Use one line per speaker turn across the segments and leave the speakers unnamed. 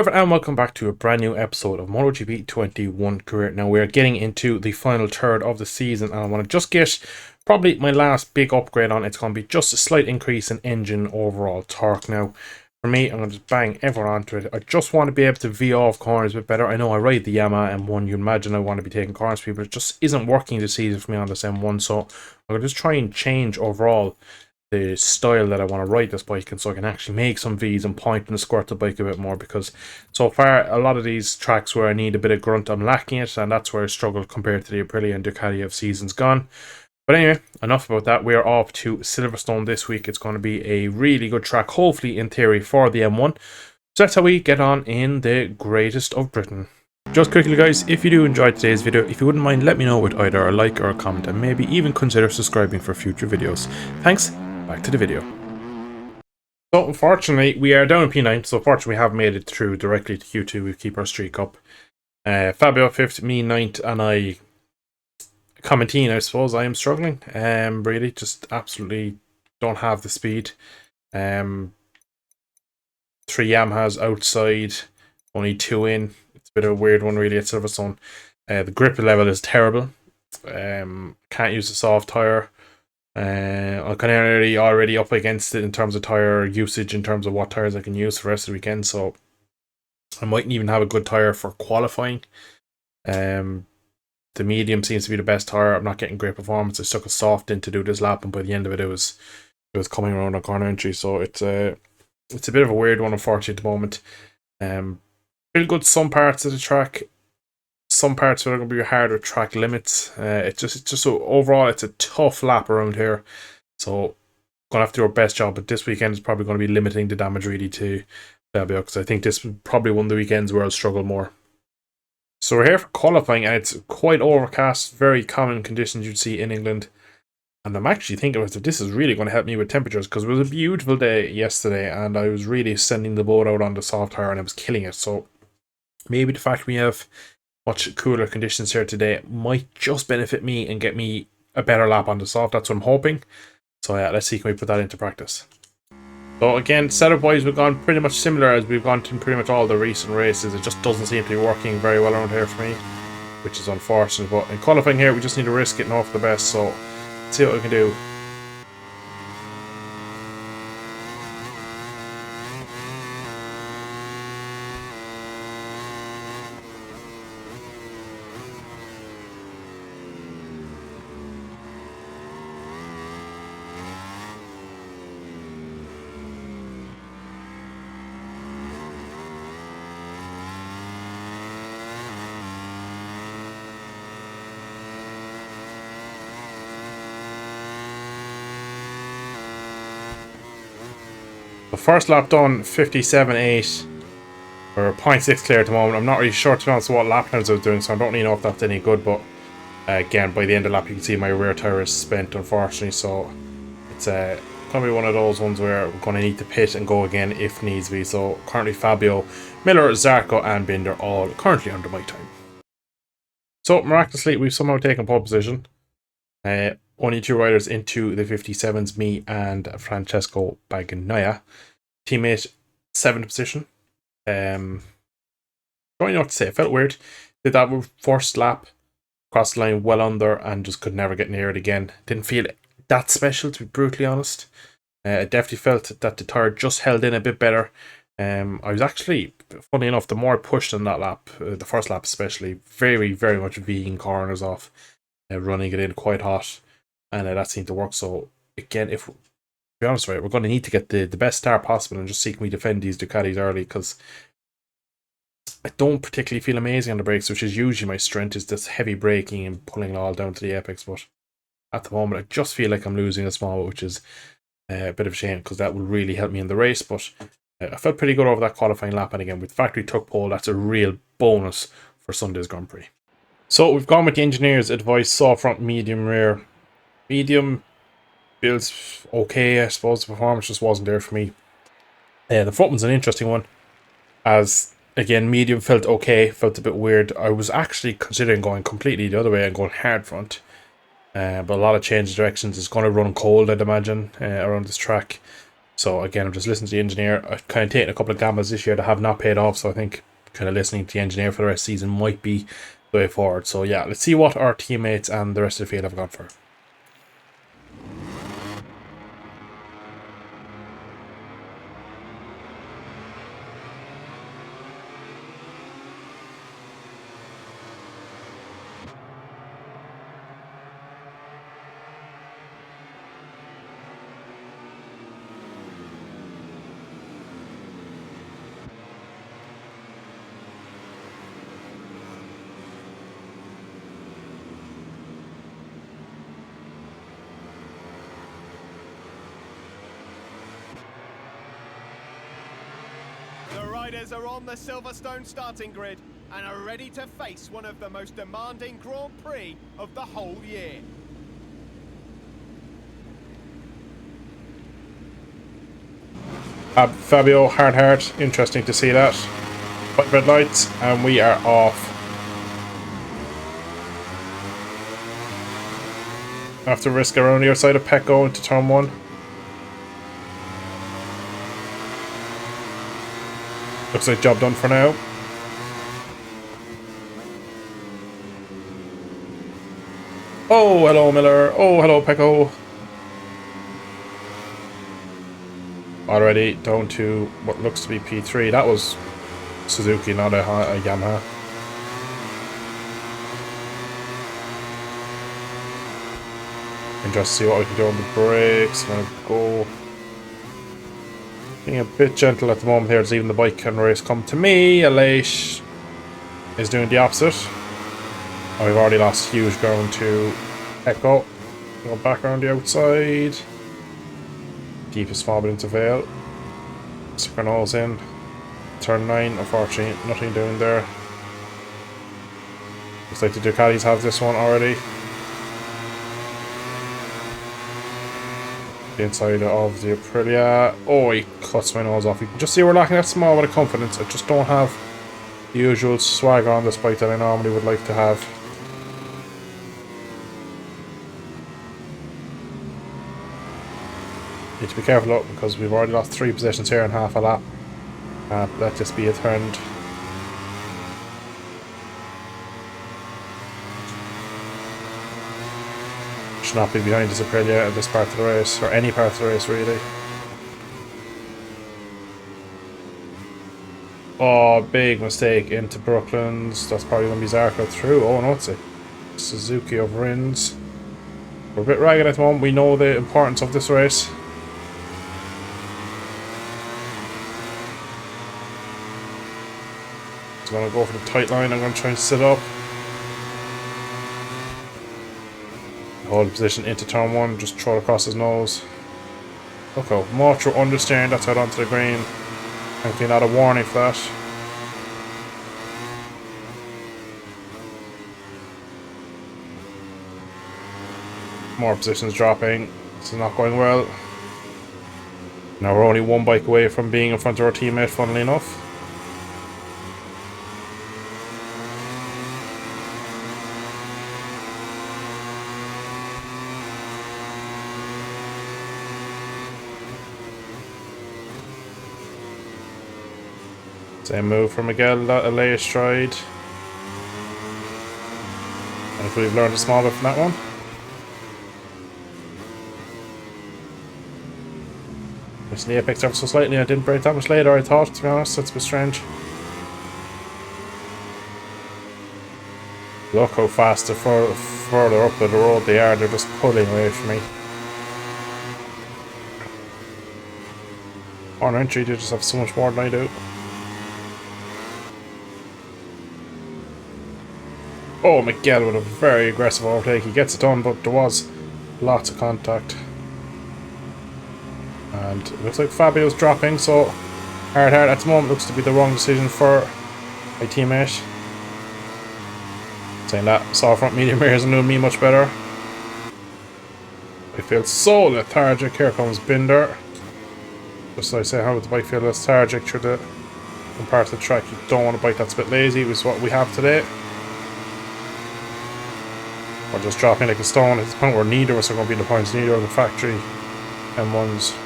Hello and welcome back to a brand new episode of MotoGP 21 Career. Now we're getting into the final third of the season and I want to just get probably my last big upgrade on. It's going to be just a slight increase in engine overall torque. Now for me, I'm going to just bang everyone onto it. I just want to be able to V off corners a bit better. I know I ride the Yamaha M1, you imagine I want to be taking corners for you, but it just isn't working this season for me on this M1, so I'm going to just try and change overall the style that I want to ride this bike, and so I can actually make some V's and point and squirt the bike a bit more, because so far a lot of these tracks where I need a bit of grunt, I'm lacking it, and that's where I struggle compared to the Aprilia and Ducati of seasons gone. But anyway, enough about that. We are off to Silverstone this week. It's going to be a really good track, hopefully in theory, for the M1. So that's how we get on in the greatest of Britain. Just quickly guys, if you do enjoy today's video, if you wouldn't mind, let me know with either a like or a comment, and maybe even consider subscribing for future videos. Thanks, back to the video. So unfortunately, we are down in P9, so fortunately we have made it through directly to Q2. We keep our streak up. Fabio 5th, me 9th, and I commenting, I suppose. I am struggling. Really, just absolutely don't have the speed. 3 Yamahas outside, only 2 in. It's a bit of a weird one really at Silverstone. The grip level is terrible. Can't use the soft tyre. I'm kind of already up against it in terms of tyre usage, in terms of what tyres I can use for the rest of the weekend, so I mightn't even have a good tyre for qualifying. The medium seems to be the best tyre. I'm not getting great performance. I stuck a soft in to do this lap, and by the end of it, it was coming around a corner entry. So it's a bit of a weird one, unfortunately, at the moment. Pretty good some parts of the track. Some parts are going to be harder track limits. It's just so overall, it's a tough lap around here. So gonna have to do our best job. But this weekend is probably going to be limiting the damage really to Fabio, because I think this is probably one of the weekends where I'll struggle more. So we're here for qualifying, and it's quite overcast, very common conditions you'd see in England. And I'm actually thinking that this is really going to help me with temperatures, because it was a beautiful day yesterday, and I was really sending the boat out on the soft tyre, and I was killing it. So maybe the fact we have much cooler conditions here today might just benefit me and get me a better lap on the soft. That's what I'm hoping. So yeah, let's see, can we put that into practice. So again, setup wise, we've gone pretty much similar as we've gone to pretty much all the recent races. It just doesn't seem to be working very well around here for me, which is unfortunate. But in qualifying here, we just need to risk it and hope for the best. So let's see what we can do. The first lap done, 57.8, or 0.6 clear at the moment. I'm not really sure, to be honest, what lap times I was doing, so I don't really know if that's any good, but again, by the end of the lap, you can see my rear tyre is spent, unfortunately, so it's going to be one of those ones where we're going to need to pit and go again if needs be. So currently Fabio, Miller, Zarco and Binder all currently under my time. So miraculously, we've somehow taken pole position. Only 2 riders into the 57s, me and Francesco Bagnaia. Teammate 7th position. Don't know what to say. It felt weird. Did that first lap, crossed the line well under, and just could never get near it again. Didn't feel that special, to be brutally honest. I definitely felt that the tyre just held in a bit better. I was actually, funny enough, the more I pushed in that lap, the first lap especially, very, very much V'ing corners off, running it in quite hot. And that seemed to work. So again, if to be honest, right, we're going to need to get the best start possible and just see can we defend these Ducatis early, because I don't particularly feel amazing on the brakes, which is usually my strength, is this heavy braking and pulling it all down to the apex. But at the moment, I just feel like I'm losing a small bit, which is a bit of a shame, because that will really help me in the race. But I felt pretty good over that qualifying lap, and again, with the fact we took pole, that's a real bonus for Sunday's Grand Prix. So we've gone with the engineer's advice: soft front, medium rear. Medium feels okay, I suppose. The performance just wasn't there for me. The front one's an interesting one, as again, medium felt okay, felt a bit weird. I was actually considering going completely the other way and going hard front, but a lot of change of directions. It's going to run cold, I'd imagine, around this track. So again, I'm just listening to the engineer. I've kind of taken a couple of gambles this year that have not paid off, so I think kind of listening to the engineer for the rest of the season might be the way forward. So yeah, let's see what our teammates and the rest of the field have gone for.
The riders are on the Silverstone starting grid and are ready to face one of the most demanding Grand Prix of the whole year.
Fabio, hard heart, interesting to see that. White red lights, and we are off. After risk around the outside of Pecco into turn 1. Looks like job done for now. Oh, hello Miller. Oh, hello Pecco. Already down to what looks to be P3. That was Suzuki, not a Yamaha. Interesting to see what we can do on the brakes. I'm gonna go. Being a bit gentle at the moment here, it's even the bike can race come to me. Aleix is doing the opposite. And we've already lost huge ground to Echo. Go back around the outside. Deep is small bit into Vale. Synchronals in. Turn 9, unfortunately, nothing doing there. Looks like the Ducatis have this one already. The inside of the Aprilia. Oh, he cuts my nose off. You can just see we're lacking that small bit of confidence. I just don't have the usual swagger on this bike that I normally would like to have. Need to be careful though, because we've already lost 3 positions here in half a lap. Let this be a trend. Should not be behind this Aprilia at this part of the race, or any part of the race really. Oh, big mistake into Brooklands. That's probably going to be Zarco through. Oh no, it's a Suzuki of Rins. We're a bit ragged at the moment. We know the importance of this race. He's going to go for the tight line. I'm going to try and sit up. Hold the position into turn 1, just throw it across his nose. Look how much we're understeering, that's out onto the green. Thankfully not a warning for that. More positions dropping. This is not going well. Now we're only 1 bike away from being in front of our teammate, funnily enough. Same move for Miguel, Aleix tried. And if we've learned a small bit from that one. Missing the apex ever so slightly. I didn't break that much later, I thought, to be honest. That's a bit strange. Look how fast the further up the road they are. They're just pulling away from me. Corner entry, they just have so much more than I do. Oh, Miguel with a very aggressive overtake. He gets it done, but there was lots of contact. And it looks like Fabio's dropping, so hard at the moment looks to be the wrong decision for my teammate. Saying that, saw front medium mirrors and doing me much better. I feel so lethargic. Here comes Binder. Just like I say, how would the bike feel lethargic through the part of the track? You don't want a bike that's a bit lazy, which is what we have today. Or just dropping like a stone at the point where neither of us are going to be in the points, neither of the factory M1s.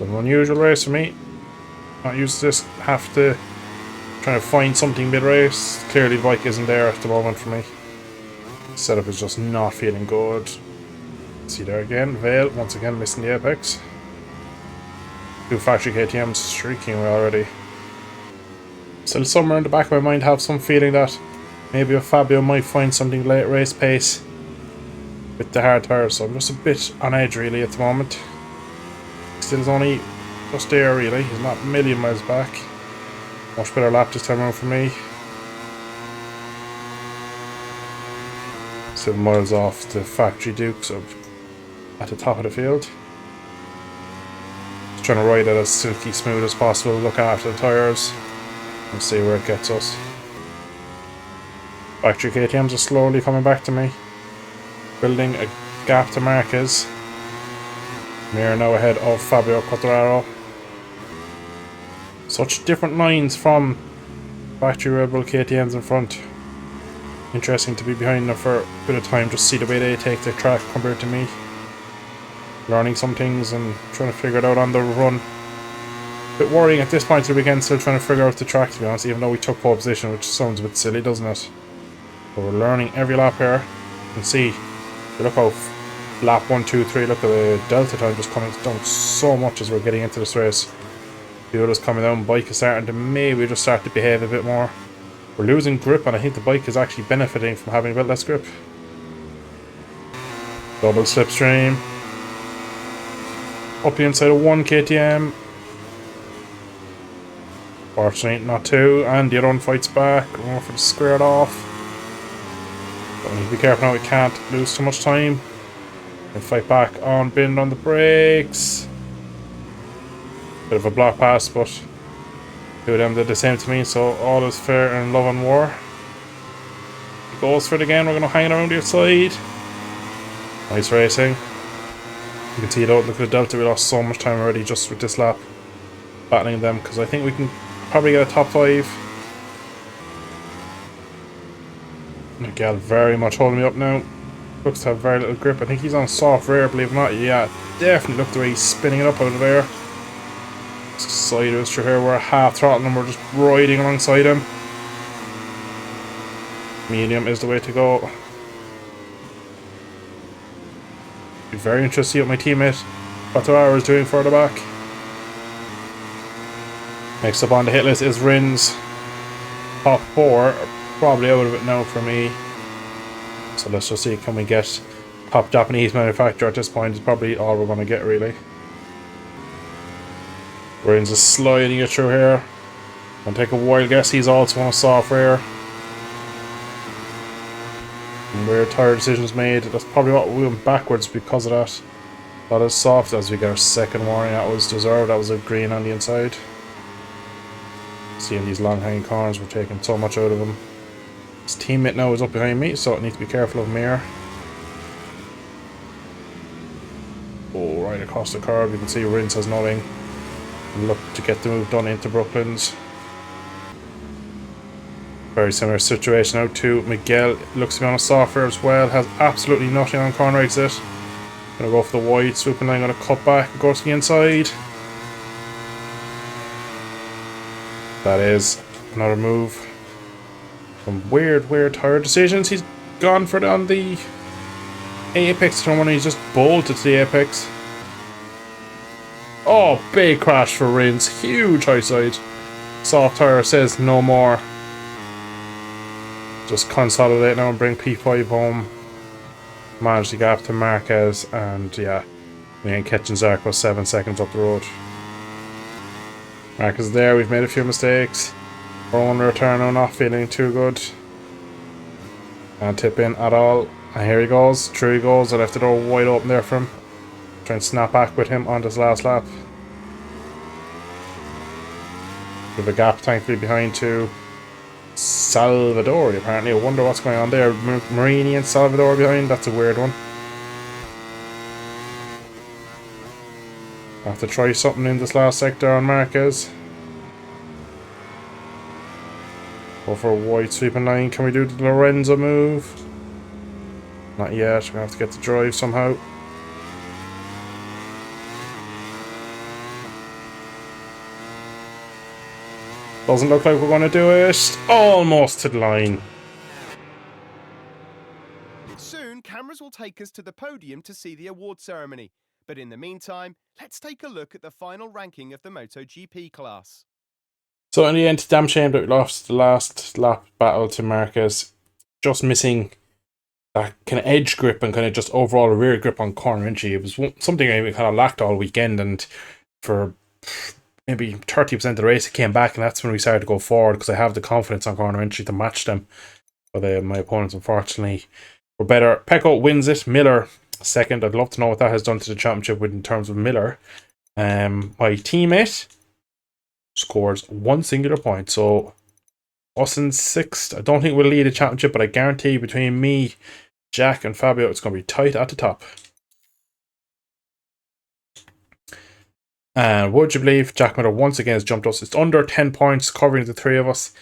an unusual race for me. Not used to this. Have to try to find something mid-race. Clearly the bike isn't there at the moment for me. Setup is just not feeling good. See there again, Vale once again missing the apex. 2 factory KTMs streaking away already. Still somewhere in the back of my mind have some feeling that maybe Fabio might find something late race pace with the hard tires, so I'm just a bit on edge really at the moment. Still is only just there really, he's not a million miles back. Much better lap this time around for me. 7 miles off the factory Duke, so at the top of the field. Just trying to ride it as silky smooth as possible, look after the tyres and see where it gets us. Factory KTMs are slowly coming back to me, building a gap to Marquez. We're now ahead of Fabio Quartararo. Such different lines from factory Red Bull KTMs in front. Interesting to be behind them for a bit of time, just see the way they take the track compared to me. Learning some things and trying to figure it out on the run. A bit worrying at this point of the weekend, still trying to figure out the track to be honest, even though we took pole position, which sounds a bit silly, doesn't it? But we're learning every lap here. You can see, look how lap 1, 2, 3, look at the delta time just coming down so much as we're getting into this race. The others coming down, bike is starting to maybe just start to behave a bit more. We're losing grip and I think the bike is actually benefiting from having a bit less grip. Double slipstream. Up the inside of 1 KTM. Fortunately not 2, and the other one fights back. We're going for the squared off. But we need to be careful now, we can't lose too much time. And fight back on bend on the brakes. Bit of a block pass, but 2 of them did the same to me, so all is fair in love and war. He goes for it again, we're going to hang it around the outside. Nice racing. You can see though, look at the delta, we lost so much time already just with this lap. Battling them, because I think we can probably get a top 5. Miguel very much holding me up now. Looks to have very little grip. I think he's on soft rear, believe it or not. Yeah, definitely look the way he's spinning it up out of there. Siders through here, we're half throttling and we're just riding alongside him. Medium is the way to go. Be very interested to see what my teammate Quartararo is doing further back. Next up on the hit list is Rins. Top 4 are probably out of it now for me. So let's just see, can we get top Japanese manufacturer at this point? Is probably all we're going to get really. Rins is sliding it through here. Gonna take a wild guess, he's also on a soft rear. And weird tire decisions made. That's probably what we went backwards because of that. Not as soft as we get our second warning. That was deserved. That was a green on the inside. Seeing these long hanging corners, we're taking so much out of them. His teammate now is up behind me, so I need to be careful of him here. Oh, right across the curb, you can see Rins has nothing. And look to get the move done into Brooklands. Very similar situation out to Miguel. Looks to be on a soft rear as well. Has absolutely nothing on corner exit. Gonna go for the wide swooping line. Gonna cut back and go to the inside. That is another move. Some weird tire decisions. He's gone for it on the apex turn one. He's just bolted to the apex. Oh, big crash for Rins. Huge high side. Soft tire says no more. Just consolidate now and bring P5 home. Manage the gap to Marquez, and yeah, we ain't catching Zarco 7 seconds up the road. Marquez there, we've made a few mistakes. Our own return now not feeling too good. Can't tip in at all. And here he goes, through he goes. I left the door wide open there for him. Try and snap back with him on this last lap. With a gap thankfully behind to Salvador apparently. I wonder what's going on there. Marini and Salvador behind, that's a weird one. I have to try something in this last sector on Marquez. Go for a wide sweeping line. Can we do the Lorenzo move? Not yet. We're going to have to get the drive somehow. Doesn't look like we're going to do it. Almost to the line.
Soon, cameras will take us to the podium to see the award ceremony. But in the meantime, let's take a look at the final ranking of the MotoGP class.
So in the end, damn shame that we lost the last lap battle to Marquez. Just missing that kind of edge grip and kind of just overall rear grip on corner entry. It was something I kind of lacked all weekend, and for maybe 30% of the race it came back, and that's when we started to go forward because I have the confidence on corner entry to match them. But my opponents, unfortunately, were better. Pecco wins it. Miller second. I'd love to know what that has done to the championship in terms of Miller. My teammate scores one singular point. So us in sixth. I don't think we'll lead the championship, but I guarantee between me, Jack, and Fabio, it's going to be tight at the top. And would you believe Jack Miller once again has jumped us? It's under 10 points, covering the three of us.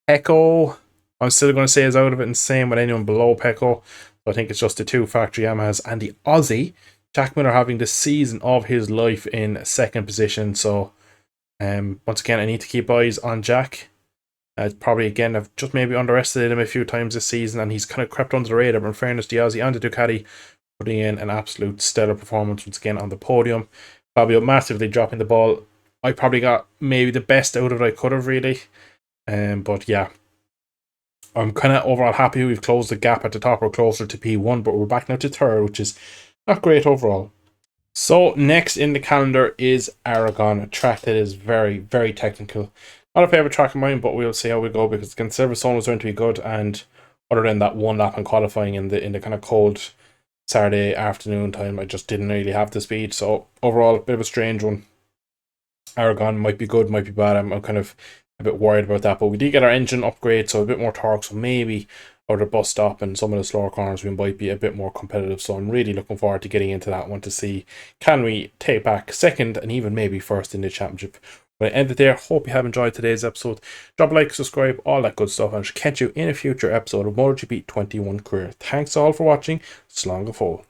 Pecco, I'm still going to say is out of it, and same with anyone below Pecco. So I think it's just the two factory Yamahas and the Aussie. Jack Miller having the season of his life in second position. So once again, I need to keep eyes on Jack. Probably again, I've just maybe underestimated him a few times this season, and he's kind of crept under the radar. But in fairness, the Aussie and the Ducati putting in an absolute stellar performance once again on the podium. Fabio massively dropping the ball. I probably got maybe the best out of it I could have, really. But yeah, I'm kind of overall happy we've closed the gap at the top. We're closer to P1, but we're back now to third, which is not great overall. So next in the calendar is Aragon, a track that is very, very technical. Not a favourite track of mine, but we'll see how we go because the conservative zone was going to be good, and other than that one lap in qualifying in the kind of cold Saturday afternoon time, I just didn't really have the speed. So overall, a bit of a strange one. Aragon might be good, might be bad. I'm kind of a bit worried about that, but we did get our engine upgrade, so a bit more torque, so maybe out of bus stop and some of the slower corners we might be a bit more competitive. So I'm really looking forward to getting into that one to see can we take back second and even maybe first in the championship. But I end it there. Hope you have enjoyed today's episode. Drop a like, subscribe, all that good stuff, and I shall catch you in a future episode of MotoGP 21 Career. Thanks all for watching. Slán go fóill.